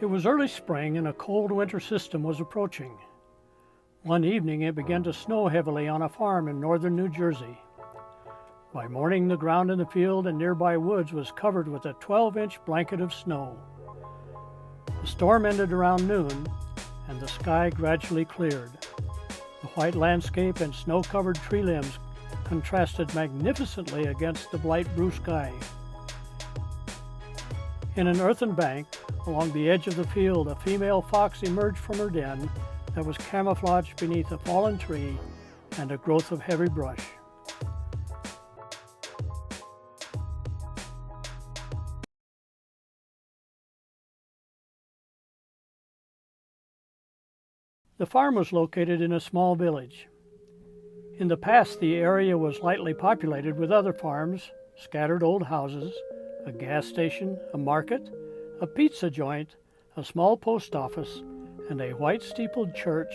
It was early spring and a cold winter system was approaching. One evening it began to snow heavily on a farm in northern New Jersey. By morning the ground in the field and nearby woods was covered with a 12-inch blanket of snow. The storm ended around noon and the sky gradually cleared. The white landscape and snow-covered tree limbs contrasted magnificently against the bright blue sky. In an earthen bank along the edge of the field, a female fox emerged from her den that was camouflaged beneath a fallen tree and a growth of heavy brush. The farm was located in a small village. In the past, the area was lightly populated with other farms, scattered old houses, a gas station, a market, a pizza joint, a small post office, and a white-steepled church,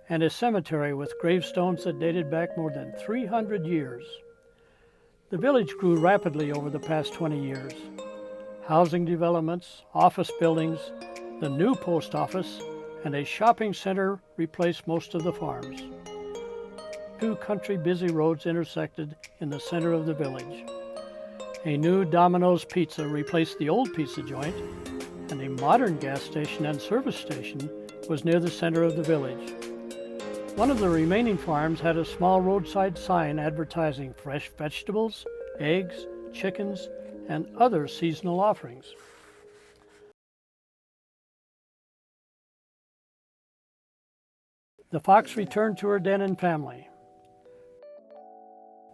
and a cemetery with gravestones that dated back more than 300 years. The village grew rapidly over the past 20 years. Housing developments, office buildings, the new post office, and a shopping center replaced most of the farms. Two country busy roads intersected in the center of the village. A new Domino's Pizza replaced the old pizza joint, and a modern gas station and service station was near the center of the village. One of the remaining farms had a small roadside sign advertising fresh vegetables, eggs, chickens, and other seasonal offerings. The fox returned to her den and family.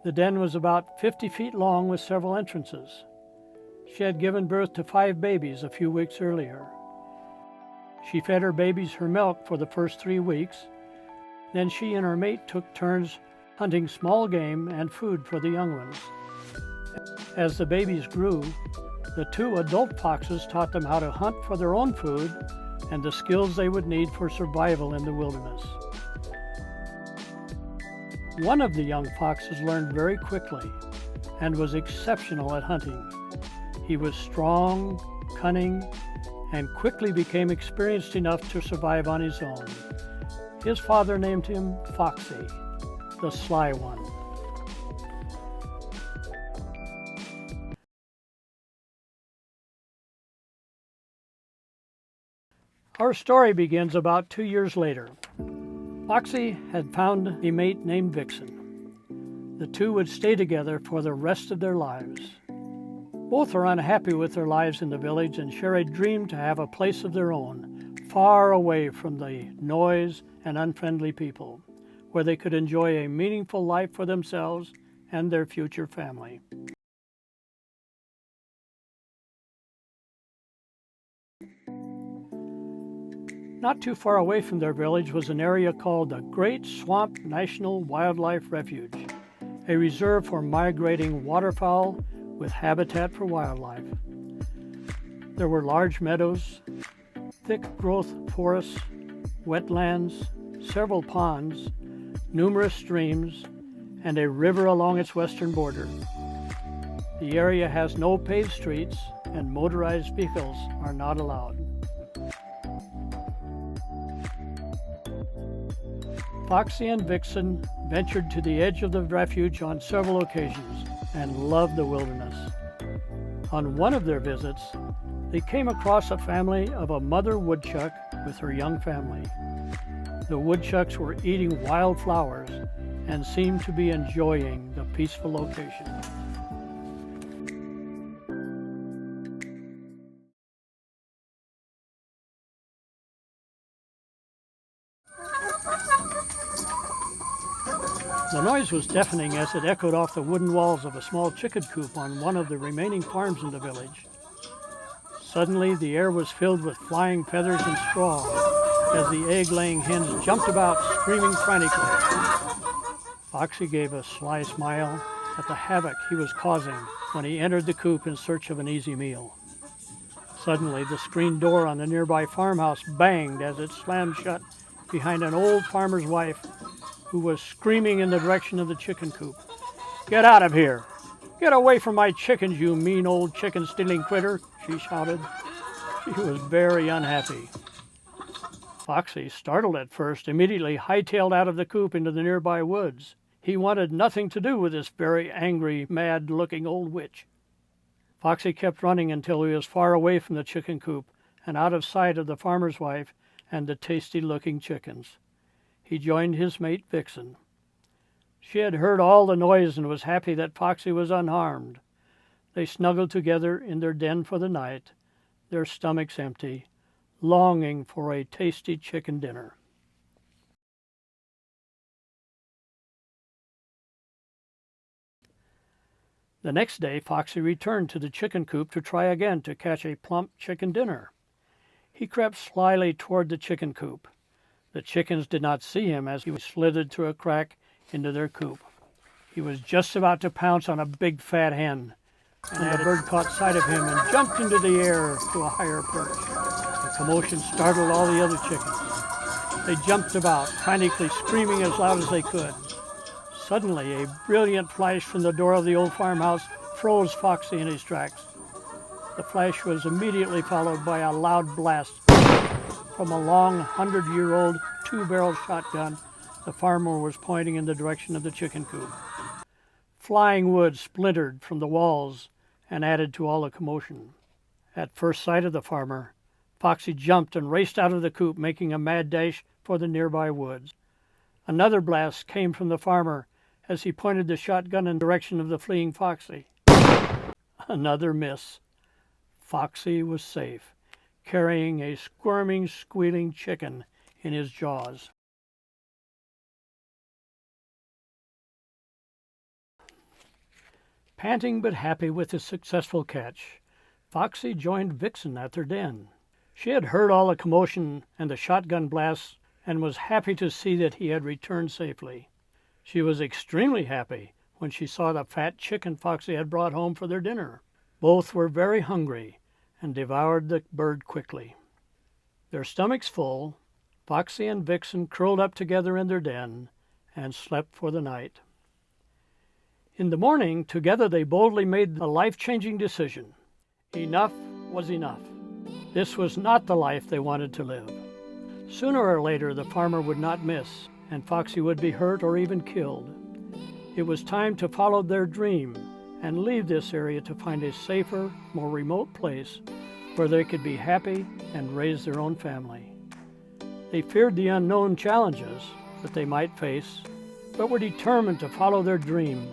The den was about 50 feet long with several entrances. She had given birth to 5 babies a few weeks earlier. She fed her babies her milk for the first 3 weeks. Then she and her mate took turns hunting small game and food for the young ones. As the babies grew, the 2 adult foxes taught them how to hunt for their own food and the skills they would need for survival in the wilderness. One of the young foxes learned very quickly and was exceptional at hunting. He was strong, cunning, and quickly became experienced enough to survive on his own. His father named him Foxy, the sly one. Our story begins about 2 years later. Foxy had found a mate named Vixen. The two would stay together for the rest of their lives. Both are unhappy with their lives in the village and share a dream to have a place of their own, far away from the noise and unfriendly people, where they could enjoy a meaningful life for themselves and their future family. Not too far away from their village was an area called the Great Swamp National Wildlife Refuge, a reserve for migrating waterfowl with habitat for wildlife. There were large meadows, thick growth forests, wetlands, several ponds, numerous streams, and a river along its western border. The area has no paved streets and motorized vehicles are not allowed. Foxy and Vixen ventured to the edge of the refuge on several occasions and loved the wilderness. On one of their visits, they came across a family of a mother woodchuck with her young family. The woodchucks were eating wildflowers and seemed to be enjoying the peaceful location. The noise was deafening as it echoed off the wooden walls of a small chicken coop on one of the remaining farms in the village. Suddenly, the air was filled with flying feathers and straw as the egg-laying hens jumped about, screaming frantically. Foxy gave a sly smile at the havoc he was causing when he entered the coop in search of an easy meal. Suddenly, the screen door on the nearby farmhouse banged as it slammed shut behind an old farmer's wife who was screaming in the direction of the chicken coop. "Get out of here! Get away from my chickens, you mean old chicken-stealing critter!" she shouted. She was very unhappy. Foxy, startled at first, immediately hightailed out of the coop into the nearby woods. He wanted nothing to do with this very angry, mad-looking old witch. Foxy kept running until he was far away from the chicken coop and out of sight of the farmer's wife and the tasty-looking chickens. He joined his mate, Vixen. She had heard all the noise and was happy that Foxy was unharmed. They snuggled together in their den for the night, their stomachs empty, longing for a tasty chicken dinner. The next day, Foxy returned to the chicken coop to try again to catch a plump chicken dinner. He crept slyly toward the chicken coop. The chickens did not see him as he slithered through a crack into their coop. He was just about to pounce on a big fat hen, and the bird caught sight of him and jumped into the air to a higher perch. The commotion startled all the other chickens. They jumped about, frantically screaming as loud as they could. Suddenly, a brilliant flash from the door of the old farmhouse froze Foxy in his tracks. The flash was immediately followed by a loud blast from a long 100-year-old two-barrel shotgun the farmer was pointing in the direction of the chicken coop. Flying wood splintered from the walls and added to all the commotion. At first sight of the farmer, Foxy jumped and raced out of the coop, making a mad dash for the nearby woods. Another blast came from the farmer as he pointed the shotgun in the direction of the fleeing Foxy. Another miss. Foxy was safe, carrying a squirming, squealing chicken in his jaws. Panting but happy with his successful catch, Foxy joined Vixen at their den. She had heard all the commotion and the shotgun blasts and was happy to see that he had returned safely. She was extremely happy when she saw the fat chicken Foxy had brought home for their dinner. Both were very hungry and devoured the bird quickly. Their stomachs full, Foxy and Vixen curled up together in their den and slept for the night. In the morning, together they boldly made a life-changing decision. Enough was enough. This was not the life they wanted to live. Sooner or later, the farmer would not miss, and Foxy would be hurt or even killed. It was time to follow their dream and leave this area to find a safer, more remote place where they could be happy and raise their own family. They feared the unknown challenges that they might face, but were determined to follow their dream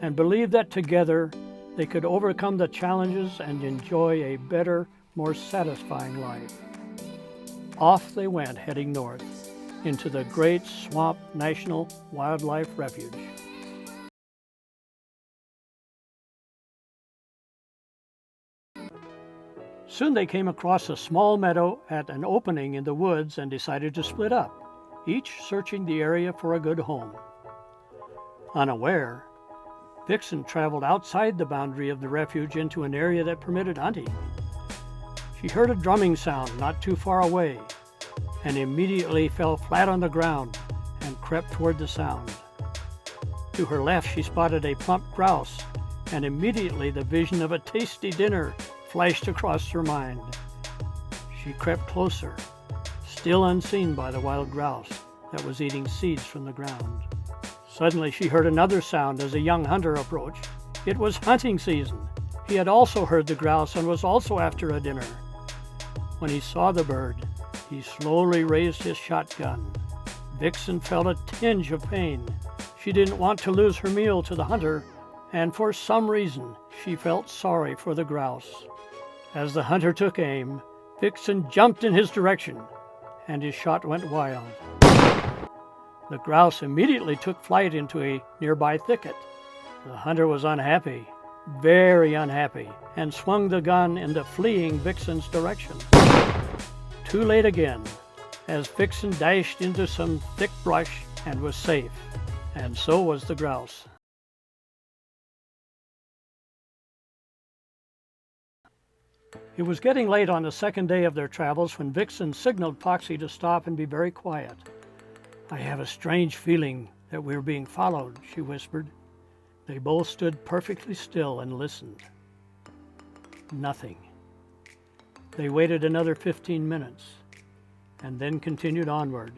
and believed that together they could overcome the challenges and enjoy a better, more satisfying life. Off they went, heading north, into the Great Swamp National Wildlife Refuge. Soon they came across a small meadow at an opening in the woods and decided to split up, each searching the area for a good home. Unaware, Vixen traveled outside the boundary of the refuge into an area that permitted hunting. She heard a drumming sound not too far away and immediately fell flat on the ground and crept toward the sound. To her left, she spotted a plump grouse, and immediately the vision of a tasty dinner flashed across her mind. She crept closer, still unseen by the wild grouse that was eating seeds from the ground. Suddenly she heard another sound as a young hunter approached. It was hunting season. He had also heard the grouse and was also after a dinner. When he saw the bird, he slowly raised his shotgun. Vixen felt a tinge of pain. She didn't want to lose her meal to the hunter, and for some reason she felt sorry for the grouse. As the hunter took aim, Vixen jumped in his direction, and his shot went wild. The grouse immediately took flight into a nearby thicket. The hunter was unhappy, very unhappy, and swung the gun in the fleeing Vixen's direction. Too late again, as Vixen dashed into some thick brush and was safe, and so was the grouse. It was getting late on the second day of their travels when Vixen signaled Foxy to stop and be very quiet. "I have a strange feeling that we're being followed," she whispered. They both stood perfectly still and listened. Nothing. They waited another 15 minutes and then continued onward.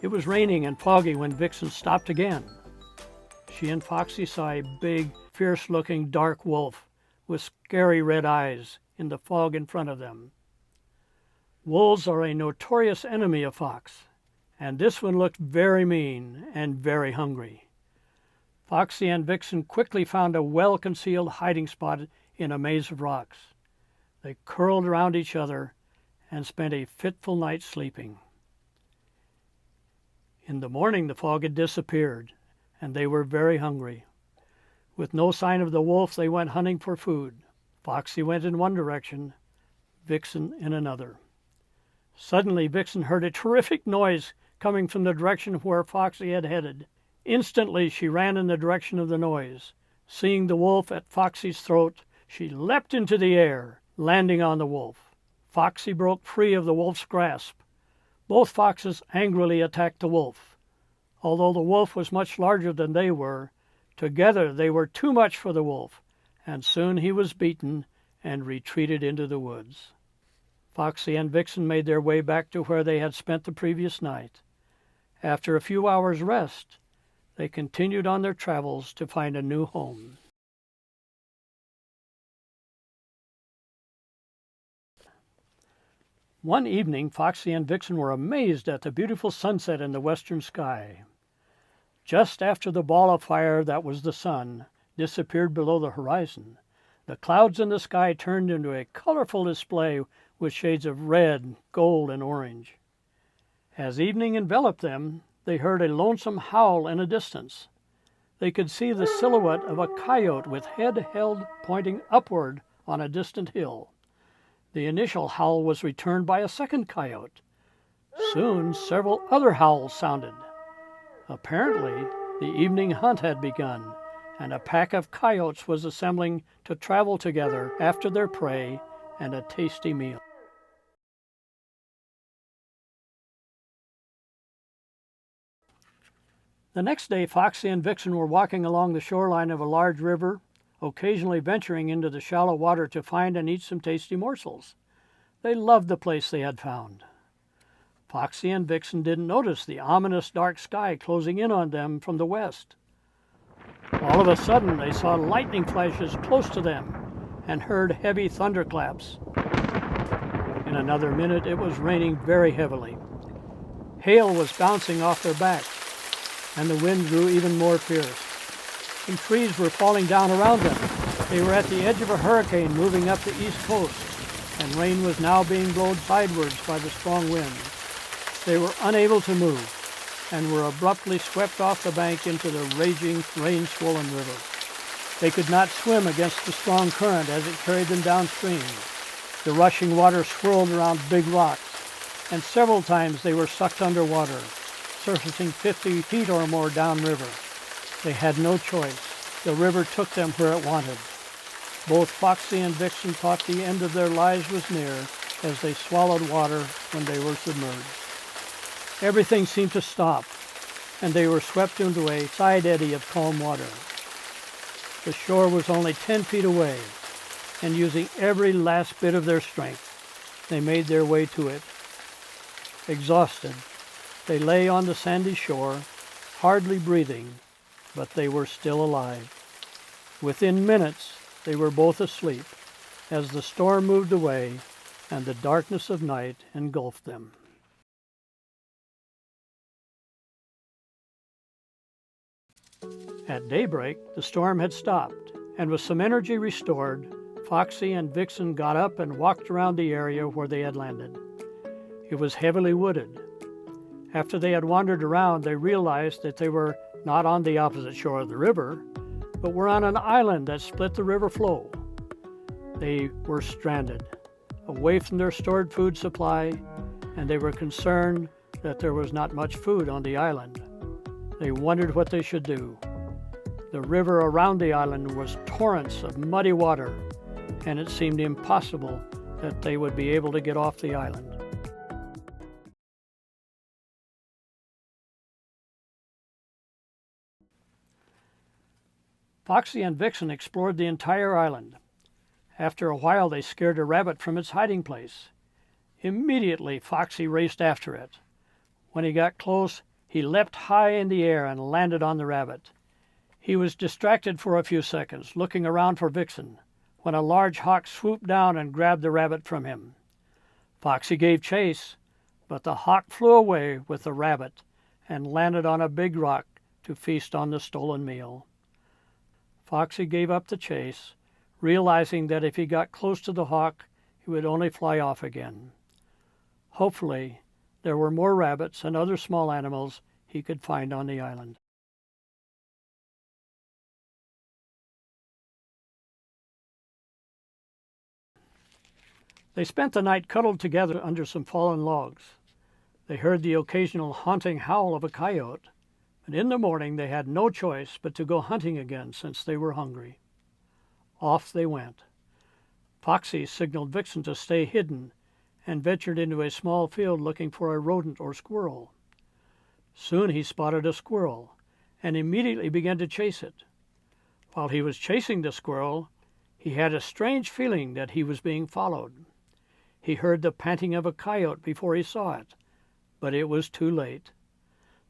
It was raining and foggy when Vixen stopped again. She and Foxy saw a big, fierce-looking dark wolf with scary red eyes in the fog in front of them. Wolves are a notorious enemy of fox, and this one looked very mean and very hungry. Foxy and Vixen quickly found a well-concealed hiding spot in a maze of rocks. They curled around each other and spent a fitful night sleeping. In the morning, the fog had disappeared, and they were very hungry. With no sign of the wolf, they went hunting for food. Foxy went in one direction, Vixen in another. Suddenly, Vixen heard a terrific noise coming from the direction where Foxy had headed. Instantly, she ran in the direction of the noise. Seeing the wolf at Foxy's throat, she leapt into the air, landing on the wolf. Foxy broke free of the wolf's grasp. Both foxes angrily attacked the wolf. Although the wolf was much larger than they were, together they were too much for the wolf, and soon he was beaten and retreated into the woods. Foxy and Vixen made their way back to where they had spent the previous night. After a few hours' rest, they continued on their travels to find a new home. One evening, Foxy and Vixen were amazed at the beautiful sunset in the western sky. Just after the ball of fire that was the sun disappeared below the horizon, the clouds in the sky turned into a colorful display with shades of red, gold, and orange. As evening enveloped them, they heard a lonesome howl in a distance. They could see the silhouette of a coyote with head held pointing upward on a distant hill. The initial howl was returned by a second coyote. Soon, several other howls sounded. Apparently, the evening hunt had begun, and a pack of coyotes was assembling to travel together after their prey and a tasty meal. The next day, Foxy and Vixen were walking along the shoreline of a large river, occasionally venturing into the shallow water to find and eat some tasty morsels. They loved the place they had found. Foxy and Vixen didn't notice the ominous dark sky closing in on them from the west. All of a sudden, they saw lightning flashes close to them and heard heavy thunderclaps. In another minute, it was raining very heavily. Hail was bouncing off their backs, and the wind grew even more fierce. Some trees were falling down around them. They were at the edge of a hurricane moving up the east coast, and rain was now being blown sidewards by the strong wind. They were unable to move, and were abruptly swept off the bank into the raging, rain-swollen river. They could not swim against the strong current as it carried them downstream. The rushing water swirled around big rocks, and several times they were sucked underwater, surfacing 50 feet or more downriver. They had no choice. The river took them where it wanted. Both Foxy and Vixen thought the end of their lives was near as they swallowed water when they were submerged. Everything seemed to stop, and they were swept into a side eddy of calm water. The shore was only 10 feet away, and using every last bit of their strength, they made their way to it. Exhausted, they lay on the sandy shore, hardly breathing, but they were still alive. Within minutes, they were both asleep as the storm moved away and the darkness of night engulfed them. At daybreak, the storm had stopped, and with some energy restored, Foxy and Vixen got up and walked around the area where they had landed. It was heavily wooded. After they had wandered around, they realized that they were not on the opposite shore of the river, but were on an island that split the river flow. They were stranded, away from their stored food supply, and they were concerned that there was not much food on the island. They wondered what they should do. The river around the island was torrents of muddy water, and it seemed impossible that they would be able to get off the island. Foxy and Vixen explored the entire island. After a while they scared a rabbit from its hiding place. Immediately Foxy raced after it. When he got close, he leapt high in the air and landed on the rabbit. He was distracted for a few seconds, looking around for Vixen, when a large hawk swooped down and grabbed the rabbit from him. Foxy gave chase, but the hawk flew away with the rabbit and landed on a big rock to feast on the stolen meal. Foxy gave up the chase, realizing that if he got close to the hawk, he would only fly off again. Hopefully, there were more rabbits and other small animals he could find on the island. They spent the night cuddled together under some fallen logs. They heard the occasional haunting howl of a coyote, but in the morning they had no choice but to go hunting again since they were hungry. Off they went. Foxy signaled Vixen to stay hidden and ventured into a small field looking for a rodent or squirrel. Soon he spotted a squirrel and immediately began to chase it. While he was chasing the squirrel, he had a strange feeling that he was being followed. He heard the panting of a coyote before he saw it, but it was too late.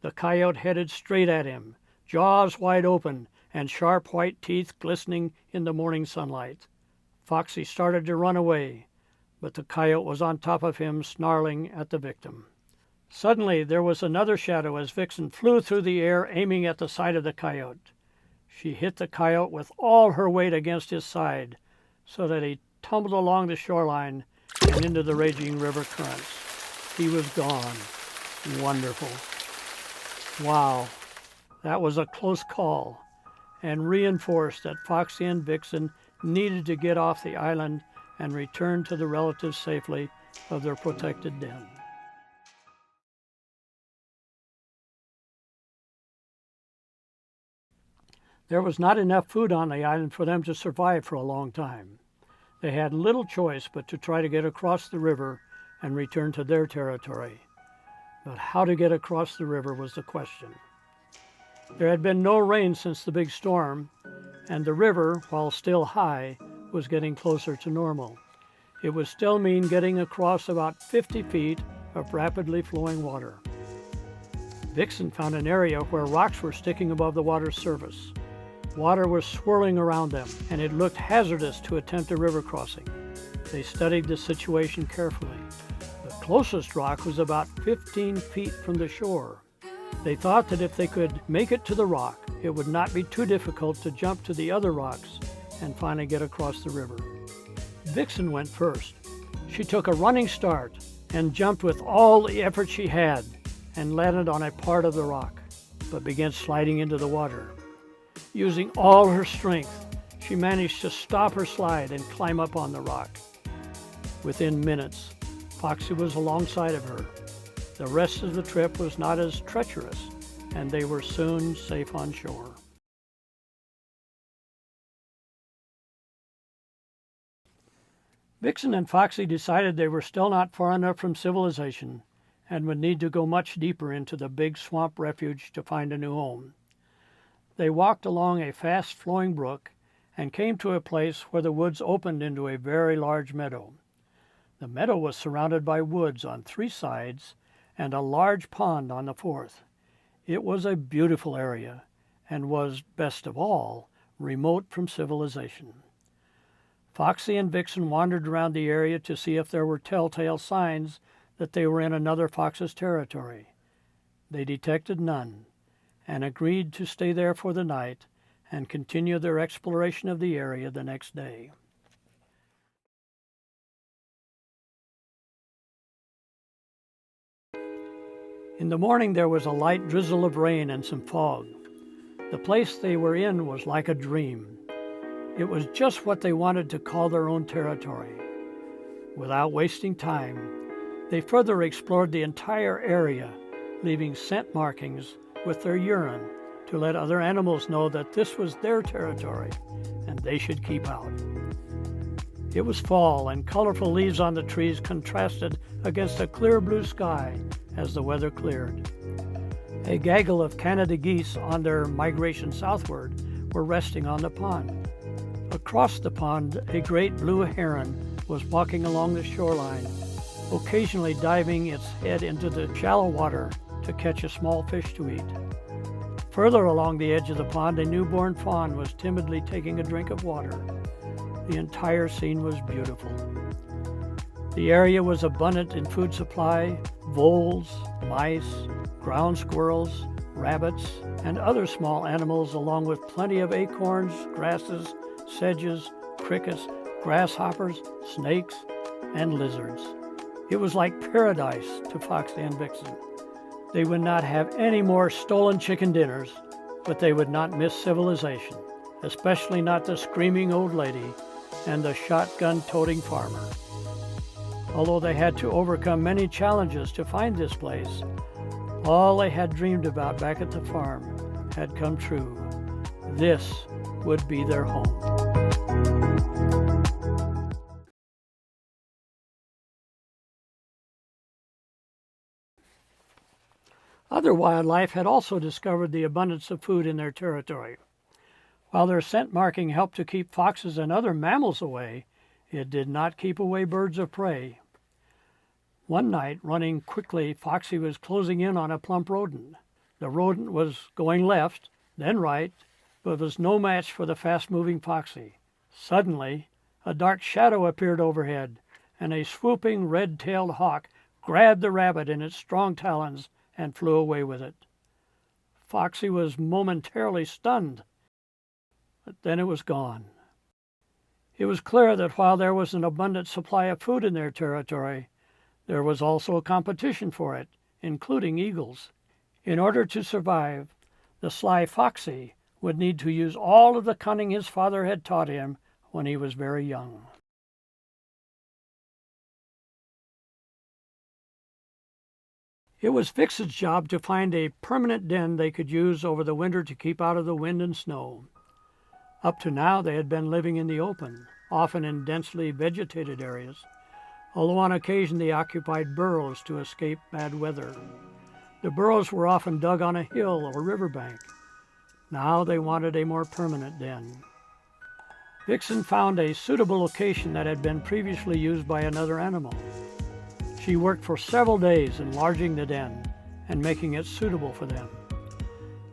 The coyote headed straight at him, jaws wide open and sharp white teeth glistening in the morning sunlight. Foxy started to run away, but the coyote was on top of him, snarling at the victim. Suddenly there was another shadow as Vixen flew through the air, aiming at the side of the coyote. She hit the coyote with all her weight against his side, so that he tumbled along the shoreline and into the raging river currents. He was gone. Wonderful. Wow, that was a close call, and reinforced that Foxy and Vixen needed to get off the island and return to the relatives safely of their protected den. There was not enough food on the island for them to survive for a long time. They had little choice but to try to get across the river and return to their territory. But how to get across the river was the question. There had been no rain since the big storm, and the river, while still high, was getting closer to normal. It would still mean getting across about 50 feet of rapidly flowing water. Vixen found an area where rocks were sticking above the water's surface. Water was swirling around them, and it looked hazardous to attempt a river crossing. They studied the situation carefully. The closest rock was about 15 feet from the shore. They thought that if they could make it to the rock, it would not be too difficult to jump to the other rocks and finally get across the river. Vixen went first. She took a running start and jumped with all the effort she had and landed on a part of the rock, but began sliding into the water. Using all her strength, she managed to stop her slide and climb up on the rock. Within minutes, Foxy was alongside of her. The rest of the trip was not as treacherous, and they were soon safe on shore. Vixen and Foxy decided they were still not far enough from civilization and would need to go much deeper into the big swamp refuge to find a new home. They walked along a fast-flowing brook and came to a place where the woods opened into a very large meadow. The meadow was surrounded by woods on 3 sides and a large pond on the 4th. It was a beautiful area and was, best of all, remote from civilization. Foxy and Vixen wandered around the area to see if there were telltale signs that they were in another fox's territory. They detected none, and agreed to stay there for the night and continue their exploration of the area the next day. In the morning there was a light drizzle of rain and some fog. The place they were in was like a dream. It was just what they wanted to call their own territory. Without wasting time, they further explored the entire area, leaving scent markings with their urine to let other animals know that this was their territory and they should keep out. It was fall, and colorful leaves on the trees contrasted against a clear blue sky as the weather cleared. A gaggle of Canada geese on their migration southward were resting on the pond. Across the pond, a great blue heron was walking along the shoreline, occasionally diving its head into the shallow water to catch a small fish to eat. Further along the edge of the pond, a newborn fawn was timidly taking a drink of water. The entire scene was beautiful. The area was abundant in food supply: voles, mice, ground squirrels, rabbits, and other small animals, along with plenty of acorns, grasses, sedges, crickets, grasshoppers, snakes, and lizards. It was like paradise to Foxy and Vixen. They would not have any more stolen chicken dinners, but they would not miss civilization, especially not the screaming old lady and the shotgun-toting farmer. Although they had to overcome many challenges to find this place, all they had dreamed about back at the farm had come true. This would be their home. Other wildlife had also discovered the abundance of food in their territory. While their scent marking helped to keep foxes and other mammals away, it did not keep away birds of prey. One night, running quickly, Foxy was closing in on a plump rodent. The rodent was going left, then right, but was no match for the fast-moving Foxy. Suddenly, a dark shadow appeared overhead, and a swooping red-tailed hawk grabbed the rabbit in its strong talons and flew away with it. Foxy was momentarily stunned, but then it was gone. It was clear that while there was an abundant supply of food in their territory, there was also a competition for it, including eagles. In order to survive, the sly Foxy would need to use all of the cunning his father had taught him when he was very young. It was Vixen's job to find a permanent den they could use over the winter to keep out of the wind and snow. Up to now, they had been living in the open, often in densely vegetated areas, although on occasion they occupied burrows to escape bad weather. The burrows were often dug on a hill or riverbank. Now they wanted a more permanent den. Vixen found a suitable location that had been previously used by another animal. She worked for several days enlarging the den and making it suitable for them.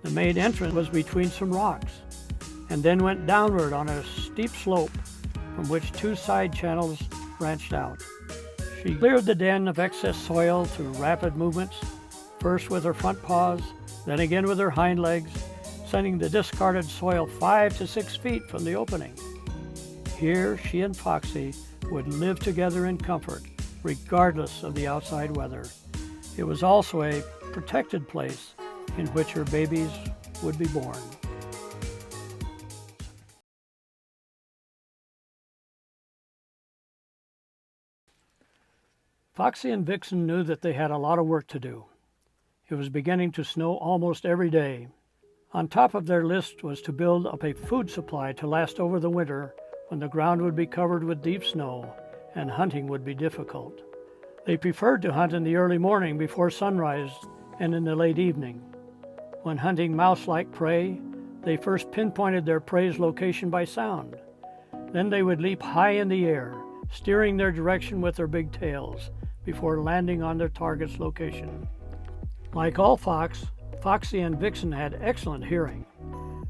The main entrance was between some rocks, and then went downward on a steep slope from which two side channels branched out. She cleared the den of excess soil through rapid movements, first with her front paws, then again with her hind legs, sending the discarded soil 5 to 6 feet from the opening. Here, she and Foxy would live together in comfort, regardless of the outside weather. It was also a protected place in which her babies would be born. Foxy and Vixen knew that they had a lot of work to do. It was beginning to snow almost every day. On top of their list was to build up a food supply to last over the winter when the ground would be covered with deep snow and hunting would be difficult. They preferred to hunt in the early morning before sunrise and in the late evening. When hunting mouse-like prey, they first pinpointed their prey's location by sound. Then they would leap high in the air, steering their direction with their big tails before landing on their target's location. Like all fox, Foxy and Vixen had excellent hearing.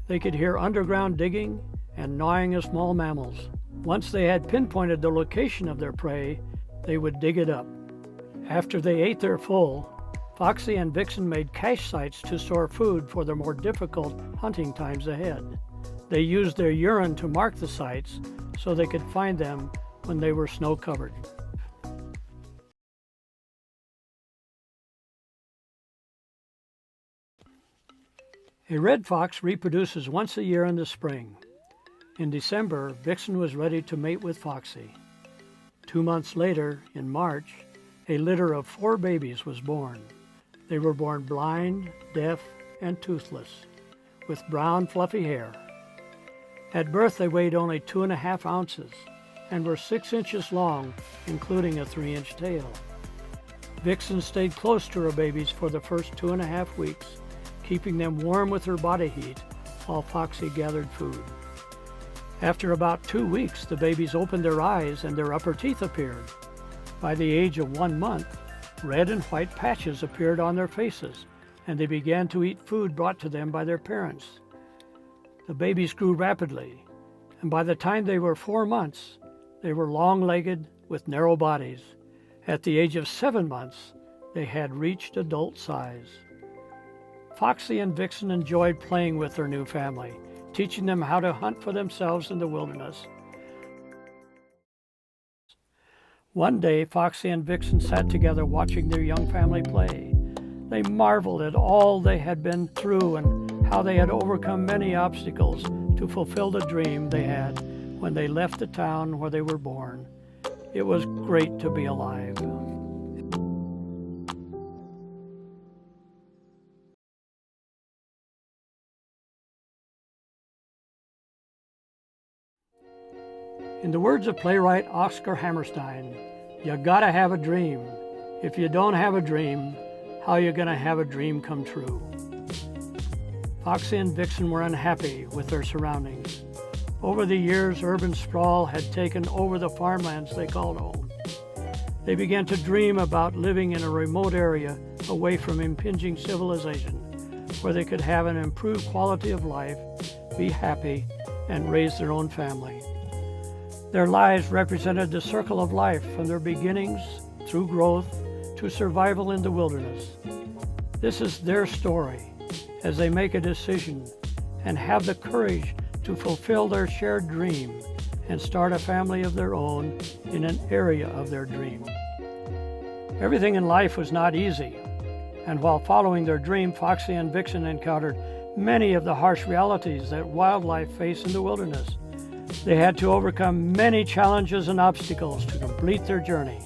They could hear underground digging and gnawing of small mammals. Once they had pinpointed the location of their prey, they would dig it up. After they ate their full, Foxy and Vixen made cache sites to store food for the more difficult hunting times ahead. They used their urine to mark the sites so they could find them when they were snow-covered. A red fox reproduces once a year in the spring. In December, Vixen was ready to mate with Foxy. 2 months later, in March, a litter of 4 babies was born. They were born blind, deaf, and toothless, with brown, fluffy hair. At birth, they weighed only 2.5 ounces and were 6 inches long, including a 3-inch tail. Vixen stayed close to her babies for the first 2.5 weeks, keeping them warm with her body heat while Foxy gathered food. After about 2 weeks, the babies opened their eyes and their upper teeth appeared. By the age of 1 month, red and white patches appeared on their faces, and they began to eat food brought to them by their parents. The babies grew rapidly, and by the time they were 4 months, they were long-legged with narrow bodies. At the age of 7 months, they had reached adult size. Foxy and Vixen enjoyed playing with their new family, teaching them how to hunt for themselves in the wilderness. One day, Foxy and Vixen sat together watching their young family play. They marveled at all they had been through and how they had overcome many obstacles to fulfill the dream they had when they left the town where they were born. It was great to be alive. In the words of playwright Oscar Hammerstein, you gotta have a dream. If you don't have a dream, how you gonna have a dream come true? Foxy and Vixen were unhappy with their surroundings. Over the years, urban sprawl had taken over the farmlands they called home. They began to dream about living in a remote area away from impinging civilization, where they could have an improved quality of life, be happy, and raise their own family. Their lives represented the circle of life from their beginnings, through growth, to survival in the wilderness. This is their story as they make a decision and have the courage to fulfill their shared dream and start a family of their own in an area of their dream. Everything in life was not easy, and while following their dream, Foxy and Vixen encountered many of the harsh realities that wildlife face in the wilderness. They had to overcome many challenges and obstacles to complete their journey.